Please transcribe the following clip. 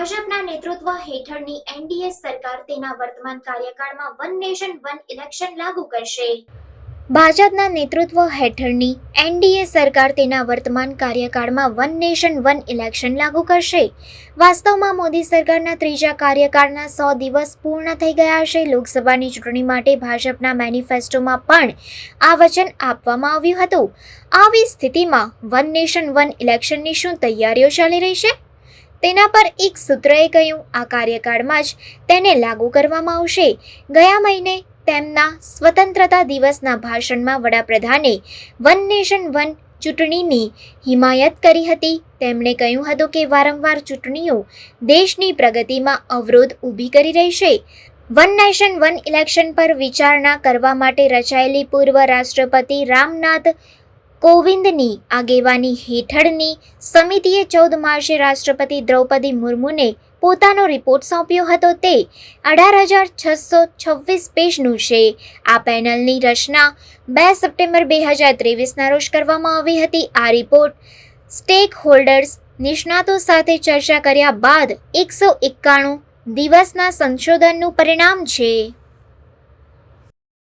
ભાજપના નેતૃત્વ હેઠળની એનડીએ સરકાર તેના વર્તમાન કાર્યકાળમાં વન નેશન વન ઇલેક્શન લાગુ કરશે. ભાજપના નેતૃત્વ હેઠળની એનડીએ સરકાર તેના વર્તમાન કાર્યકાળમાં વન નેશન વન ઇલેક્શન લાગુ કરશે. વાસ્તવમાં મોદી સરકારના ત્રીજા કાર્યકાળના 100 દિવસ પૂર્ણ થઈ ગયા છે. લોકસભાની ચૂંટણી માટે ભાજપના મેનિફેસ્ટોમાં પણ આ વચન આપવામાં આવ્યું હતું. આવી સ્થિતિમાં વન નેશન વન ઇલેક્શનની શું તૈયારીઓ ચાલી રહી છે? તેના પર એક સૂત્રએ કહ્યું, આ કાર્યકાળમાં જ તેને લાગુ કરવામાં આવશે. ગયા મહિને તેમના સ્વતંત્રતા દિવસના ભાષણમાં વડાપ્રધાને વન નેશન વન ચૂંટણીની હિમાયત કરી હતી. તેમણે કહ્યું હતું કે વારંવાર ચૂંટણીઓ દેશની પ્રગતિમાં અવરોધ ઊભી કરી રહી છે. વન નેશન વન ઇલેક્શન પર વિચારણા કરવા માટે રચાયેલી પૂર્વ રાષ્ટ્રપતિ રામનાથ કોવિંદની આગેવાની હેઠળની સમિતિએ 14 માર્ચે રાષ્ટ્રપતિ દ્રૌપદી મુર્મુને પોતાનો રિપોર્ટ સોંપ્યો હતો. તે 18,626 પેજનું છે. આ પેનલની રચના 2 સપ્ટેમ્બર 2023ના રોજ કરવામાં આવી હતી. આ રિપોર્ટ સ્ટેક હોલ્ડર્સ નિષ્ણાતો સાથે ચર્ચા કર્યા બાદ 191 દિવસના સંશોધનનું પરિણામ છે.